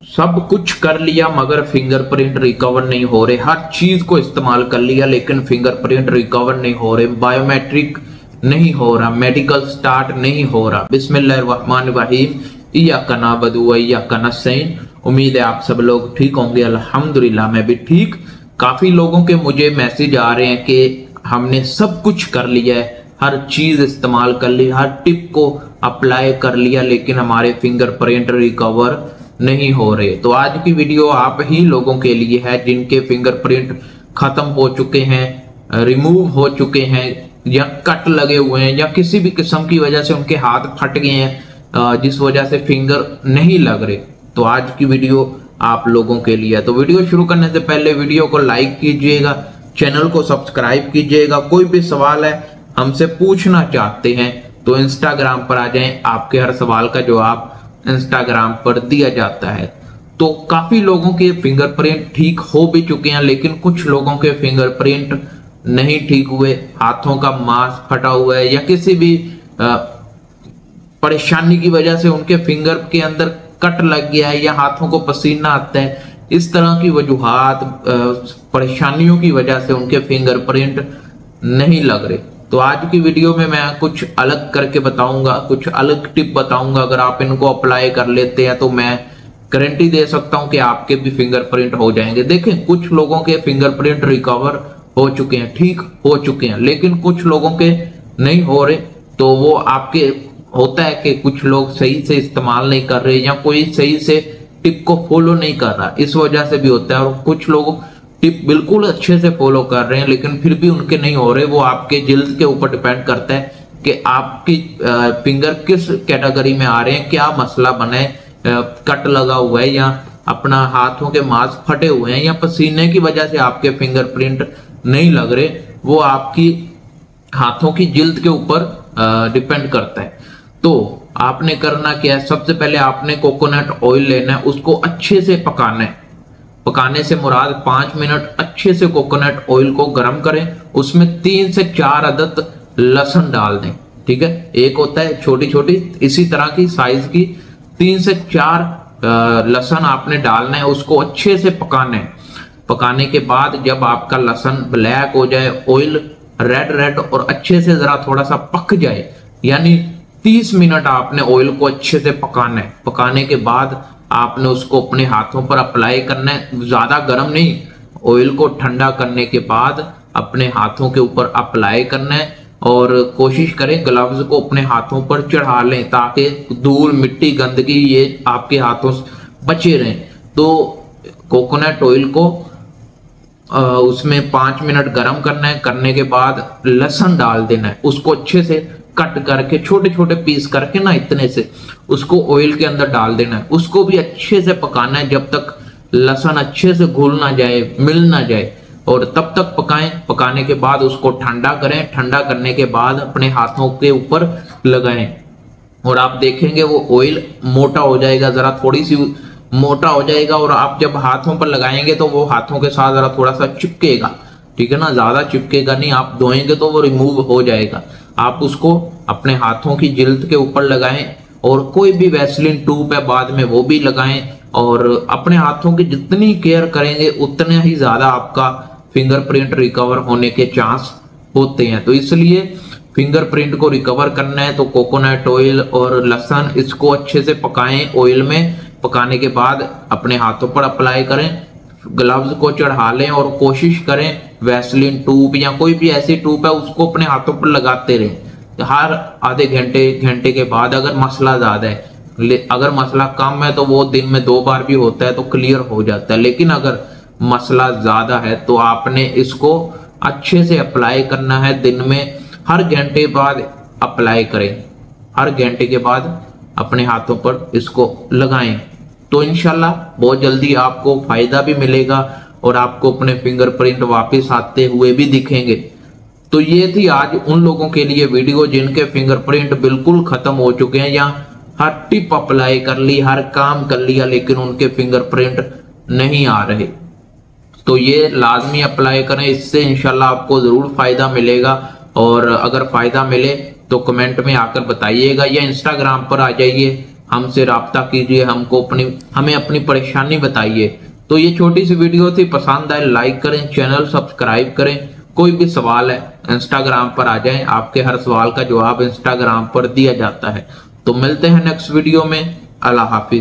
सब कुछ कर लिया मगर फिंगरप्रिंट रिकवर नहीं हो रहे। हर चीज को इस्तेमाल कर लिया लेकिन फिंगरप्रिंट रिकवर नहीं हो रहे। बायोमेट्रिक नहीं हो रहा, मेडिकल स्टार्ट नहीं हो रहा। बिस्मिल्लाहिर्रहमानिर्रहीम, इय्याका नअबुदु व इय्याका नस्तईन। उम्मीद है आप सब लोग ठीक होंगे। अल्हम्दुलिल्लाह मैं भी ठीक। काफी लोगों के मुझे मैसेज आ रहे हैं कि हमने सब कुछ कर लिया है, हर चीज इस्तेमाल कर ली, हर टिप को अप्लाई कर लिया लेकिन हमारे फिंगरप्रिंट रिकवर नहीं हो रहे। तो आज की वीडियो आप ही लोगों के लिए है जिनके फिंगरप्रिंट खत्म हो चुके हैं, रिमूव हो चुके हैं, या कट लगे हुए हैं, या किसी भी किस्म की वजह से उनके हाथ फट गए हैं जिस वजह से फिंगर नहीं लग रहे। तो आज की वीडियो आप लोगों के लिए है। तो वीडियो शुरू करने से पहले वीडियो को लाइक कीजिएगा, चैनल को सब्सक्राइब कीजिएगा। कोई भी सवाल है हमसे पूछना चाहते हैं तो इंस्टाग्राम पर आ जाएं, आपके हर सवाल का जवाब इंस्टाग्राम पर दिया जाता है। तो काफी लोगों के फिंगरप्रिंट ठीक हो भी चुके हैं लेकिन कुछ लोगों के फिंगरप्रिंट नहीं ठीक हुए। हाथों का मांस फटा हुआ है या किसी भी परेशानी की वजह से उनके फिंगर के अंदर कट लग गया है या हाथों को पसीना आता है। इस तरह की वजूहात, परेशानियों की वजह से उनके फिंगरप्रिंट नहीं लग रहे। तो आज की वीडियो में मैं कुछ अलग करके बताऊंगा, कुछ अलग टिप बताऊंगा। अगर आप इनको अप्लाई कर लेते हैं तो मैं गारंटी दे सकता हूं कि आपके भी फिंगरप्रिंट हो जाएंगे। देखें, कुछ लोगों के फिंगरप्रिंट रिकवर हो चुके हैं, ठीक हो चुके हैं, लेकिन कुछ लोगों के नहीं हो रहे। तो वो आपके होता है कि कुछ लोग सही से इस्तेमाल नहीं कर रहे या कोई सही से टिप को फॉलो नहीं कर रहा, इस वजह से भी होता है। और कुछ लोग टिप बिल्कुल अच्छे से फॉलो कर रहे हैं लेकिन फिर भी उनके नहीं हो रहे। वो आपके जिल्द के ऊपर डिपेंड करता है कि आपकी फिंगर किस कैटेगरी में आ रहे हैं, क्या मसला बना है, कट लगा हुआ है या अपना हाथों के मांस फटे हुए हैं या पसीने की वजह से आपके फिंगरप्रिंट नहीं लग रहे। वो आपकी हाथों की जिल्द के ऊपर डिपेंड करता है। तो आपने करना क्या है, सबसे पहले आपने कोकोनट ऑयल लेना है, उसको अच्छे से पकाना है। पकाने से मुराद 5 मिनट अच्छे से कोकोनट ऑयल को गर्म करें, उसमें 3 से 4 अदद लहसुन डाल दें। ठीक है, एक होता है छोटी छोटी इसी तरह की साइज की, 3 से 4 लहसुन आपने डालना है, उसको अच्छे से पकाना है। पकाने के बाद जब आपका लहसुन ब्लैक हो जाए, ऑयल रेड और अच्छे से जरा थोड़ा सा पक जाए, यानी 30 मिनट आपने ऑयल को अच्छे से पकाना है। पकाने के बाद आपने उसको अपने हाथों पर अप्लाई करना है, ज्यादा गर्म नहीं, ऑयल को ठंडा करने के बाद अपने हाथों के ऊपर अप्लाई करना है। और कोशिश करें ग्लव्स को अपने हाथों पर चढ़ा लें ताकि धूल, मिट्टी, गंदगी ये आपके हाथों से बचे रहें। तो कोकोनट ऑयल को उसमें 5 मिनट गर्म करना है। करने के बाद लहसुन डाल देना है, उसको अच्छे से कट करके छोटे छोटे पीस करके ना इतने से उसको ऑयल के अंदर डाल देना है। उसको भी अच्छे से पकाना है जब तक लहसुन अच्छे से घुल ना जाए, मिल ना जाए, और तब तक पकाएं। पकाने के बाद उसको ठंडा करें। ठंडा करने के बाद अपने हाथों के ऊपर लगाएं और आप देखेंगे वो ऑयल मोटा हो जाएगा, जरा थोड़ी सी मोटा हो जाएगा। और आप जब हाथों पर लगाएंगे तो वो हाथों के साथ जरा थोड़ा सा चिपकेगा, ठीक है ना, ज्यादा चिपकेगा नहीं। आप धोएंगे तो वो रिमूव हो जाएगा। आप उसको अपने हाथों की जिल्द के ऊपर लगाएं और कोई भी वैसलीन ट्यूब है बाद में वो भी लगाएं। और अपने हाथों की जितनी केयर करेंगे उतने ही ज्यादा आपका फिंगरप्रिंट रिकवर होने के चांस होते हैं। तो इसलिए फिंगरप्रिंट को रिकवर करना है तो कोकोनट ऑयल और लहसुन इसको अच्छे से पकाएं ऑयल में। पकाने के बाद अपने हाथों पर अप्लाई करें, ग्लव्स को चढ़ा लें और कोशिश करें वैसलीन ट्यूब या कोई भी ऐसी ट्यूब है उसको अपने हाथों पर लगाते रहें हर आधे घंटे के बाद। अगर मसला ज्यादा है, अगर मसला कम है तो वो दिन में 2 बार भी होता है तो क्लियर हो जाता है। लेकिन अगर मसला ज्यादा है तो आपने इसको अच्छे से अप्लाई करना है। दिन में हर घंटे बाद अप्लाई करें, हर घंटे के बाद अपने हाथों पर इसको लगाएं। तो इंशाल्लाह बहुत जल्दी आपको फायदा भी मिलेगा और आपको अपने फिंगरप्रिंट वापस आते हुए भी दिखेंगे। तो ये थी आज उन लोगों के लिए वीडियो जिनके फिंगरप्रिंट बिल्कुल खत्म हो चुके हैं या हर टिप अप्लाई कर ली, हर काम कर लिया लेकिन उनके फिंगरप्रिंट नहीं आ रहे। तो ये लाजमी अप्लाई करें, इससे इंशाल्लाह आपको जरूर फायदा मिलेगा। और अगर फायदा मिले तो कमेंट में आकर बताइएगा या इंस्टाग्राम पर आ जाइए, हमसे राब्ता कीजिए, हमें अपनी परेशानी बताइए। तो ये छोटी सी वीडियो थी, पसंद आए लाइक करें, चैनल सब्सक्राइब करें। कोई भी सवाल है इंस्टाग्राम पर आ जाएं, आपके हर सवाल का जवाब इंस्टाग्राम पर दिया जाता है। तो मिलते हैं नेक्स्ट वीडियो में। अल्लाह हाफिज।